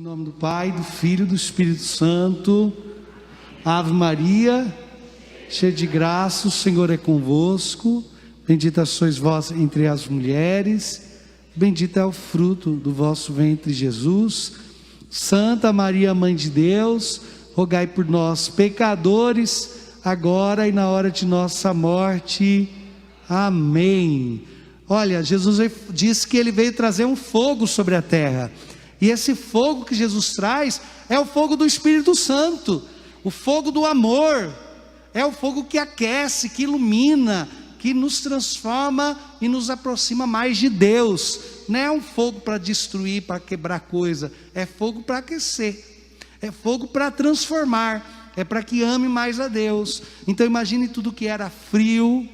nome do Pai, do Filho e do Espírito Santo. Ave Maria, cheia de graça, o Senhor é convosco. Bendita sois vós entre as mulheres, bendito é o fruto do vosso ventre, Jesus. Santa Maria, Mãe de Deus, rogai por nós, pecadores, agora e na hora de nossa morte. Amém. Olha, Jesus disse que Ele veio trazer um fogo sobre a terra. E esse fogo que Jesus traz é o fogo do Espírito Santo, o fogo do amor, é o fogo que aquece, que ilumina, que nos transforma e nos aproxima mais de Deus. Não é um fogo para destruir, para quebrar coisa, é fogo para aquecer, é fogo para transformar, é para que ame mais a Deus. Então imagine tudo que era frio,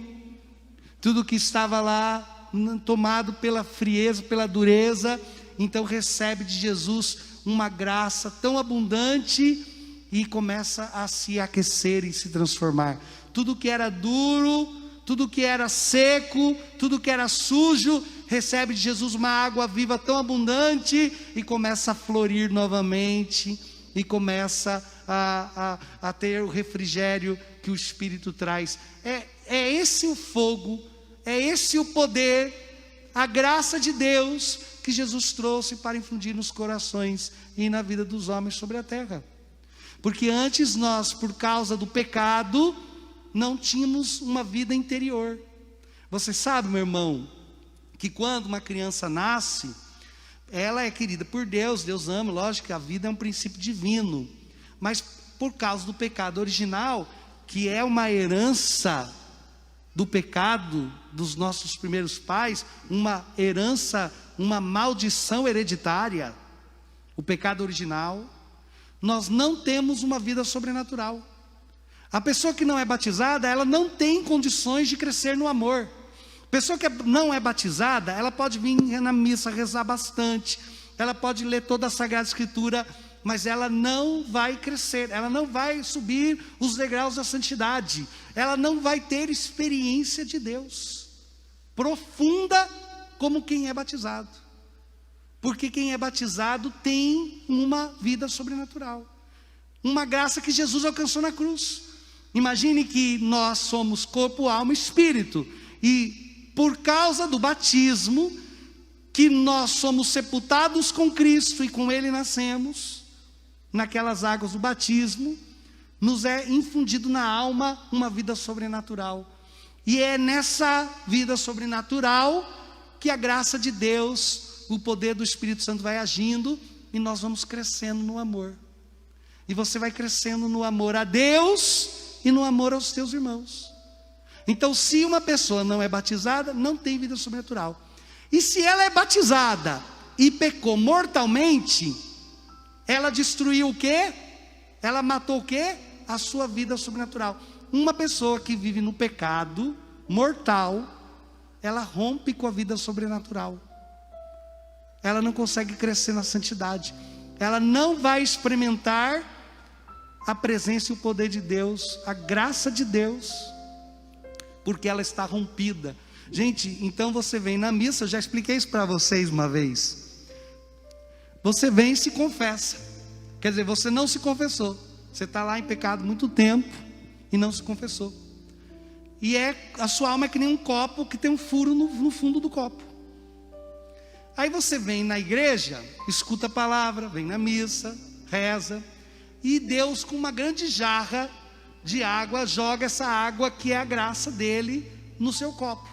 tudo que estava lá tomado pela frieza, pela dureza. Então recebe de Jesus uma graça tão abundante e começa a se aquecer e se transformar. Tudo que era duro, tudo que era seco, tudo que era sujo, recebe de Jesus uma água viva tão abundante e começa a florir novamente e começa a ter o refrigério que o Espírito traz. É esse o fogo, é esse o poder, a graça de Deus que Jesus trouxe para infundir nos corações e na vida dos homens sobre a terra. Porque antes nós, por causa do pecado, não tínhamos uma vida interior. Você sabe, meu irmão, que quando uma criança nasce, ela é querida por Deus, Deus ama, lógico que a vida é um princípio divino, mas por causa do pecado original, que é uma herança do pecado dos nossos primeiros pais, uma herança, uma maldição hereditária, o pecado original, nós não temos uma vida sobrenatural. A pessoa que não é batizada, ela não tem condições de crescer no amor. A pessoa que não é batizada, ela pode vir na missa rezar bastante, ela pode ler toda a Sagrada Escritura, mas ela não vai crescer, ela não vai subir os degraus da santidade, ela não vai ter experiência de Deus profunda como quem é batizado. Porque quem é batizado tem uma vida sobrenatural, uma graça que Jesus alcançou na cruz. Imagine que nós somos corpo, alma e espírito, e por causa do batismo, que nós somos sepultados com Cristo e com Ele nascemos, naquelas águas do batismo, nos é infundido na alma uma vida sobrenatural. E é nessa vida sobrenatural que a graça de Deus, o poder do Espírito Santo vai agindo, e nós vamos crescendo no amor. E você vai crescendo no amor a Deus e no amor aos teus irmãos. Então, se uma pessoa não é batizada, não tem vida sobrenatural. E se ela é batizada e pecou mortalmente, ela destruiu o quê? Ela matou o quê? A sua vida sobrenatural. Uma pessoa que vive no pecado mortal, ela rompe com a vida sobrenatural. Ela não consegue crescer na santidade. Ela não vai experimentar a presença e o poder de Deus, a graça de Deus, porque ela está rompida. Gente, então você vem na missa, eu já expliquei isso para vocês uma vez. Você vem e se confessa. Quer dizer, você não se confessou. Você está lá em pecado muito tempo e não se confessou. E a sua alma é que nem um copo que tem um furo no fundo do copo. Aí você vem na igreja, escuta a palavra, vem na missa, reza, e Deus, com uma grande jarra de água, joga essa água que é a graça dele no seu copo.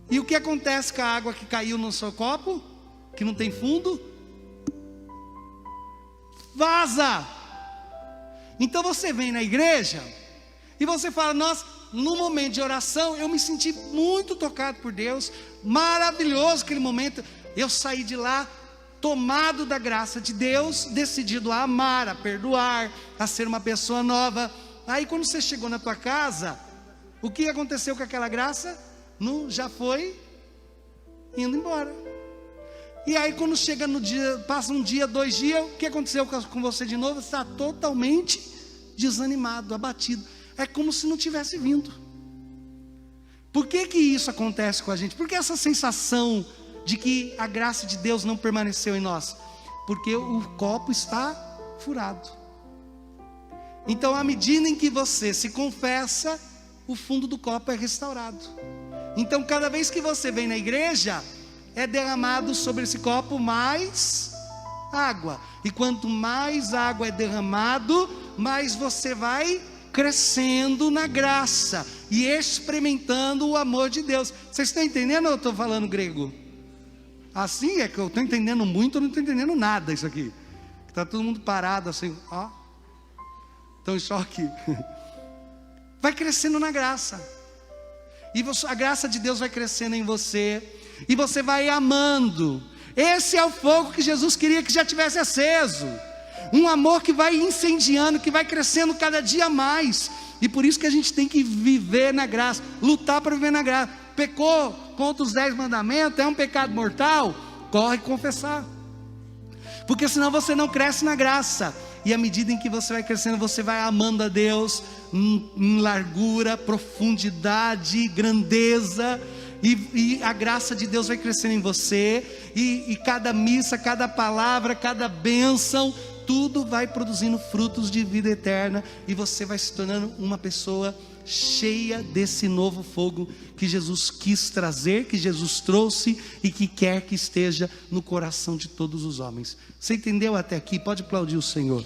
E o que acontece com a água que caiu no seu copo, que não tem fundo? Vaza. Então você vem na igreja e você fala: nossa, no momento de oração eu me senti muito tocado por Deus, maravilhoso aquele momento. Eu saí de lá tomado da graça de Deus, decidido a amar, a perdoar, a ser uma pessoa nova. Aí quando você chegou na tua casa, o que aconteceu com aquela graça? Já foi indo embora. E aí quando chega no dia, passa um dia, 2 dias, o que aconteceu com você de novo? Você está totalmente desanimado, abatido. É como se não tivesse vindo. Por que isso acontece com a gente? Por que essa sensação de que a graça de Deus não permaneceu em nós? porque o copo está furado. Então, à medida em que você se confessa, o fundo do copo é restaurado. Então, cada vez que você vem na igreja, é derramado sobre esse copo mais água. E quanto mais água é derramado, mais você vai crescendo na graça e experimentando o amor de Deus. Vocês estão entendendo ou eu estou falando grego? Assim é que eu estou entendendo muito, eu não estou entendendo nada isso aqui. Está todo mundo parado assim, ó. Estão em choque. Vai crescendo na graça. E a graça de Deus vai crescendo em você. E você vai amando. Esse é o fogo que Jesus queria que já tivesse aceso. Um amor que vai incendiando, que vai crescendo cada dia mais. E por isso que a gente tem que viver na graça. Lutar para viver na graça. Pecou contra os 10 mandamentos, é um pecado mortal, corre confessar. Porque senão você não cresce na graça. E à medida em que você vai crescendo, você vai amando a Deus em largura, profundidade, grandeza. E a graça de Deus vai crescendo em você. E cada missa, cada palavra, cada bênção, tudo vai produzindo frutos de vida eterna. E você vai se tornando uma pessoa cheia desse novo fogo que Jesus quis trazer, que Jesus trouxe e que quer que esteja no coração de todos os homens. Você entendeu até aqui? Pode aplaudir o Senhor.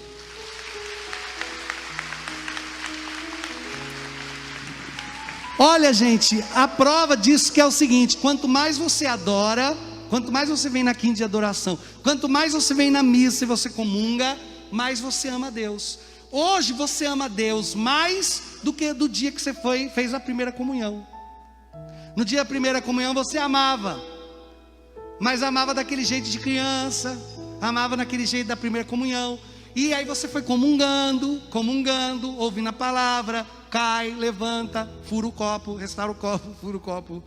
Olha, gente, a prova disso que é o seguinte: quanto mais você adora, quanto mais você vem na quinta de adoração, quanto mais você vem na missa e você comunga, mais você ama a Deus. Hoje você ama a Deus mais do que do dia que você fez a primeira comunhão. No dia da primeira comunhão você amava, mas amava daquele jeito de criança, amava naquele jeito da primeira comunhão. E aí você foi comungando, ouvindo a palavra, cai, levanta, fura o copo, restaura o copo, fura o copo.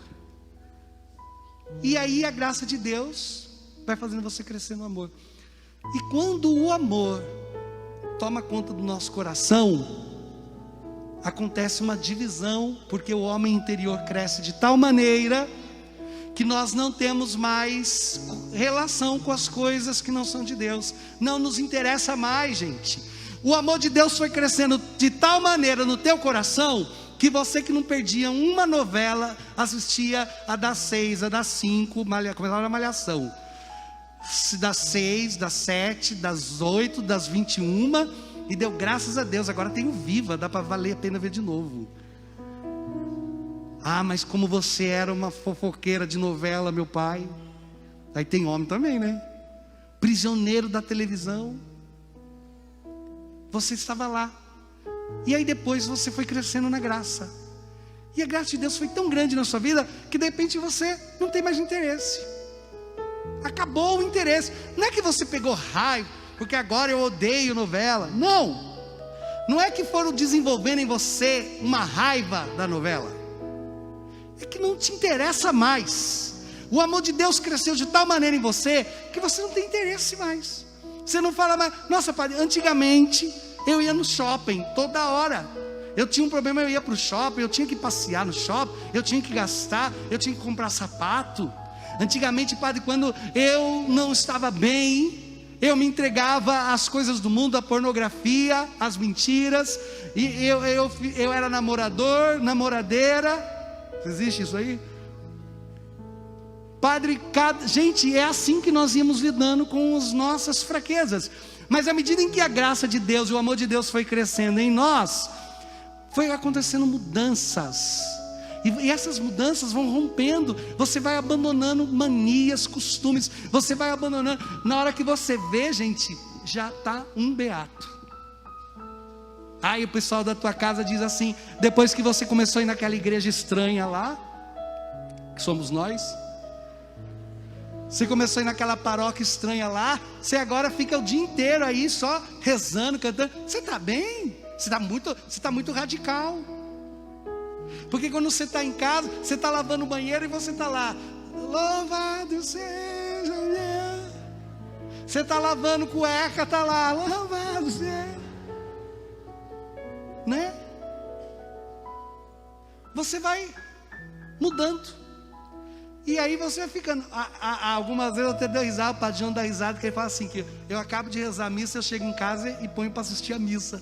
E aí a graça de Deus vai fazendo você crescer no amor. E quando o amor toma conta do nosso coração, acontece uma divisão, porque o homem interior cresce de tal maneira que nós não temos mais relação com as coisas que não são de Deus. Não nos interessa mais, gente. O amor de Deus foi crescendo de tal maneira no teu coração, que você que não perdia uma novela, assistia a das 6, a das 5, começava a malhação. Das 6, das 7, das 8, das 21, e deu graças a Deus, agora tem o Viva, dá para valer a pena ver de novo. Ah, mas como você era uma fofoqueira de novela, meu pai. Aí tem homem também, né? Prisioneiro da televisão. Você estava lá. E aí depois você foi crescendo na graça. E a graça de Deus foi tão grande na sua vida, que de repente você não tem mais interesse. Acabou o interesse. Não é que você pegou raiva, porque agora eu odeio novela. Não. Não é que foram desenvolvendo em você uma raiva da novela. É que não te interessa mais. O amor de Deus cresceu de tal maneira em você, que você não tem interesse mais. Você não fala mais. Nossa, padre, antigamente eu ia no shopping toda hora. Eu tinha um problema, eu ia para o shopping, eu tinha que passear no shopping, eu tinha que gastar, eu tinha que comprar sapato. Antigamente, padre, quando eu não estava bem, eu me entregava às coisas do mundo, à pornografia, às mentiras. E eu era namorador, namoradeira. Existe isso aí? Padre, gente, é assim que nós íamos lidando com as nossas fraquezas. Mas à medida em que a graça de Deus e o amor de Deus foi crescendo em nós, foi acontecendo mudanças. E essas mudanças vão rompendo. Você vai abandonando manias, costumes. Você vai abandonando. Na hora que você vê, gente, já está um beato. Aí o pessoal da tua casa diz assim: depois que você começou a ir naquela igreja estranha lá, que somos nós, você começou a ir naquela paróquia estranha lá, você agora fica o dia inteiro aí só rezando, cantando. Você está bem? Você está muito radical. Porque quando você está em casa, você está lavando o banheiro e você está lá, louvado seja Deus. Você está lavando cueca, está lá, louvado seja, né? Você vai mudando. E aí você vai ficando, algumas vezes eu até dei risada, o Padre João dá risada, que ele fala assim, que eu acabo de rezar a missa, eu chego em casa e ponho para assistir a missa.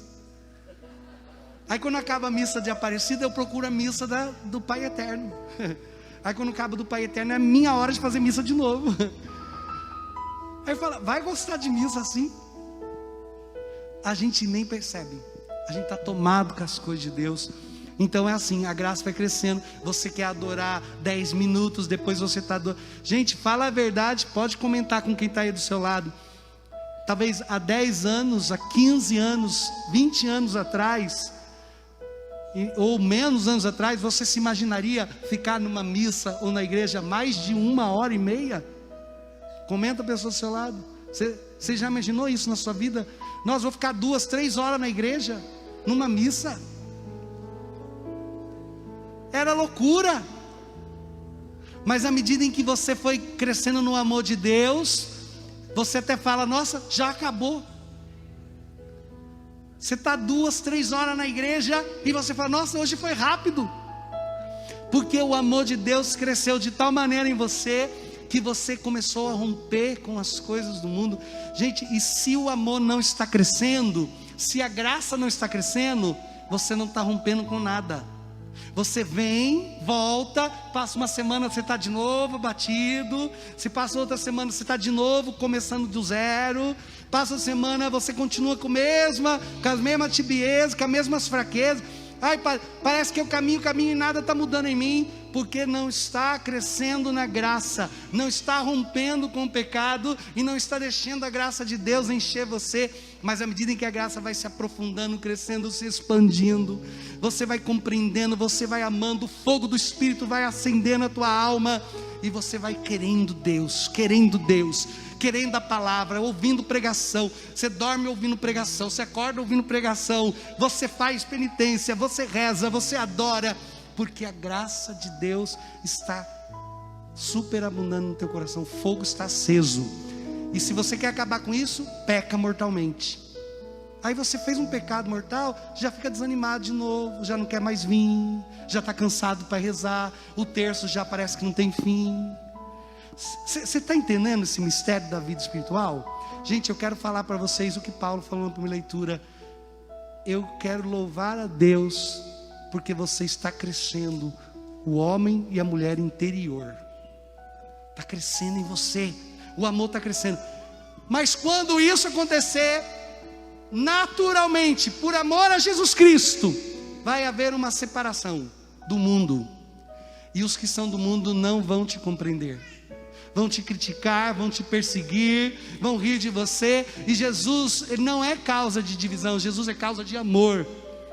Aí quando acaba a missa de Aparecida, eu procuro a missa do Pai Eterno. Aí quando acaba do Pai Eterno, é minha hora de fazer missa de novo. Aí fala, vai gostar de missa assim? A gente nem percebe, a gente está tomado com as coisas de Deus. Então é assim, a graça vai crescendo. Você quer adorar 10 minutos, depois você está adorando. Gente, fala a verdade, pode comentar com quem está aí do seu lado. Talvez há 10 anos, há 15 anos, 20 anos atrás, ou menos anos atrás, você se imaginaria ficar numa missa ou na igreja mais de 1h30? Comenta a pessoa do seu lado. Você já imaginou isso na sua vida? Nós vamos ficar 2, 3 horas na igreja, numa missa. Era loucura. Mas à medida em que você foi crescendo no amor de Deus, você até fala, nossa, já acabou. Você está 2, 3 horas na igreja e você fala, nossa, hoje foi rápido. Porque o amor de Deus cresceu de tal maneira em você, que você começou a romper com as coisas do mundo. Gente, e se o amor não está crescendo, se a graça não está crescendo, você não está rompendo com nada. Você vem, volta, passa uma semana, você está de novo batido. Se passa outra semana, você está de novo começando do zero. Passa a semana, você continua com as mesmas tibiezas, com as mesmas fraquezas. Ai, parece que eu caminho e nada está mudando em mim, porque não está crescendo na graça, não está rompendo com o pecado, e não está deixando a graça de Deus encher você. Mas à medida em que a graça vai se aprofundando, crescendo, se expandindo, você vai compreendendo, você vai amando, o fogo do Espírito vai acendendo a tua alma, e você vai querendo Deus, querendo a palavra, ouvindo pregação. Você dorme ouvindo pregação, você acorda ouvindo pregação, você faz penitência, você reza, você adora, porque a graça de Deus está superabundando no teu coração, o fogo está aceso. E se você quer acabar com isso, peca mortalmente. Aí você fez um pecado mortal, já fica desanimado de novo, já não quer mais vir, já está cansado para rezar, o terço já parece que não tem fim. Você está entendendo esse mistério da vida espiritual? Gente, eu quero falar para vocês o que Paulo falou na primeira leitura. Eu quero louvar a Deus, porque você está crescendo, o homem e a mulher interior. Está crescendo em você, o amor está crescendo. Mas quando isso acontecer, naturalmente, por amor a Jesus Cristo, vai haver uma separação do mundo. E os que são do mundo não vão te compreender, vão te criticar, vão te perseguir, vão rir de você. E Jesus, ele não é causa de divisão, Jesus é causa de amor,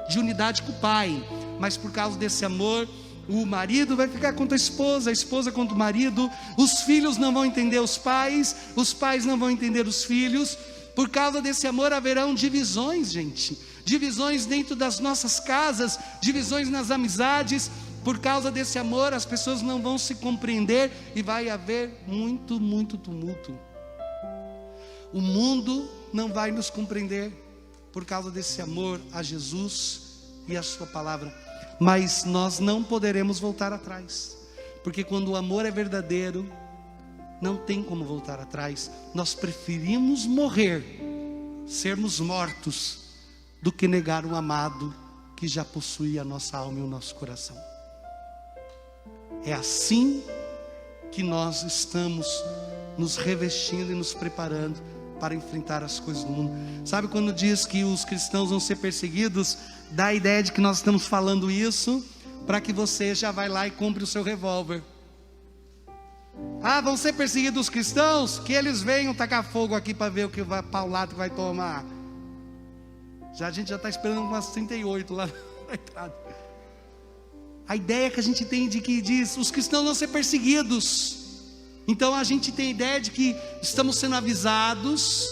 de unidade com o Pai. Mas por causa desse amor, o marido vai ficar contra a esposa contra o marido, os filhos não vão entender os pais não vão entender os filhos. Por causa desse amor haverão divisões, gente, divisões dentro das nossas casas, divisões nas amizades. Por causa desse amor, as pessoas não vão se compreender e vai haver muito, muito tumulto. O mundo não vai nos compreender por causa desse amor a Jesus e a sua palavra. Mas nós não poderemos voltar atrás, porque quando o amor é verdadeiro, não tem como voltar atrás. Nós preferimos morrer, sermos mortos, do que negar um amado que já possui a nossa alma e o nosso coração. É assim que nós estamos nos revestindo e nos preparando para enfrentar as coisas do mundo. Sabe quando diz que os cristãos vão ser perseguidos? Dá a ideia de que nós estamos falando isso para que você já vai lá e compre o seu revólver. Vão ser perseguidos os cristãos? Que eles venham tacar fogo aqui para ver o que vai, paulado que vai tomar. A gente já está esperando umas 38 lá na entrada. A ideia que a gente tem de que diz, os cristãos vão ser perseguidos. Então a gente tem a ideia de que estamos sendo avisados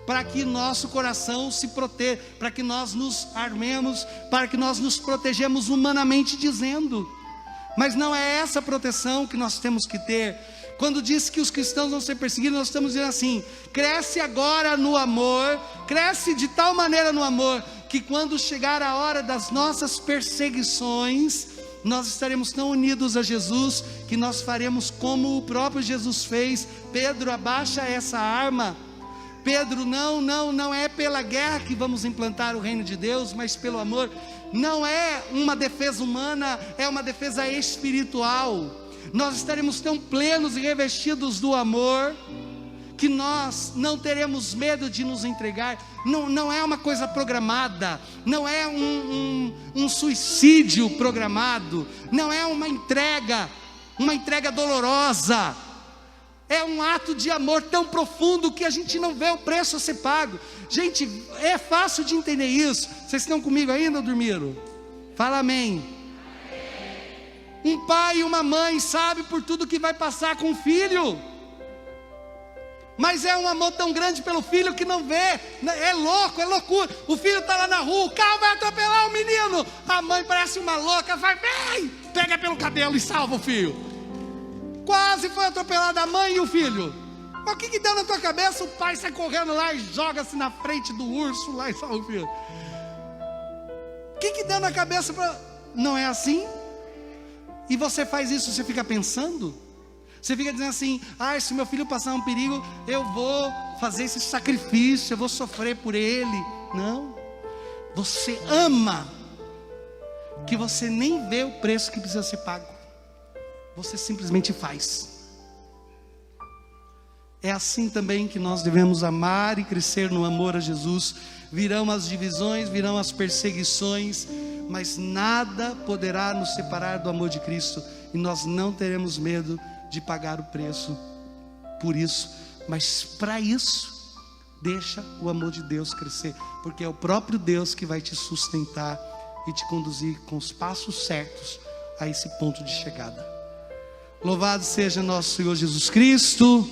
para que nosso coração se proteja, para que nós nos armemos, para que nós nos protejamos humanamente dizendo. Mas não é essa proteção que nós temos que ter. Quando diz que os cristãos vão ser perseguidos, nós estamos dizendo assim: cresce agora no amor, cresce de tal maneira no amor, que quando chegar a hora das nossas perseguições, nós estaremos tão unidos a Jesus, que nós faremos como o próprio Jesus fez. Pedro, abaixa essa arma. Pedro, não é pela guerra que vamos implantar o reino de Deus, mas pelo amor. Não é uma defesa humana, é uma defesa espiritual. Nós estaremos tão plenos e revestidos do amor, que nós não teremos medo de nos entregar. Não é uma coisa programada, não é um suicídio programado, não é uma entrega dolorosa. É um ato de amor tão profundo que a gente não vê o preço a ser pago. Gente, é fácil de entender isso. Vocês estão comigo ainda ou dormiram? Fala amém. Um pai e uma mãe sabe por tudo que vai passar com o filho, mas é um amor tão grande pelo filho que não vê. É louco, é loucura. O filho está lá na rua, o carro vai atropelar o menino, a mãe parece uma louca, vai, vem, pega pelo cabelo e salva o filho. Quase foi atropelada a mãe e o filho. Mas o que deu na tua cabeça? O pai sai correndo lá e joga-se na frente do urso lá e salva o filho. O que deu na cabeça Não é assim? E você faz isso, você fica pensando? Você fica dizendo assim: se meu filho passar um perigo, eu vou fazer esse sacrifício, eu vou sofrer por ele. Não. Você ama, que você nem vê o preço que precisa ser pago. Você simplesmente faz. É assim também que nós devemos amar e crescer no amor a Jesus. Virão as divisões, virão as perseguições, mas nada poderá nos separar do amor de Cristo. E nós não teremos medo de pagar o preço por isso. Mas para isso, deixa o amor de Deus crescer, porque é o próprio Deus que vai te sustentar e te conduzir com os passos certos a esse ponto de chegada. Louvado seja nosso Senhor Jesus Cristo.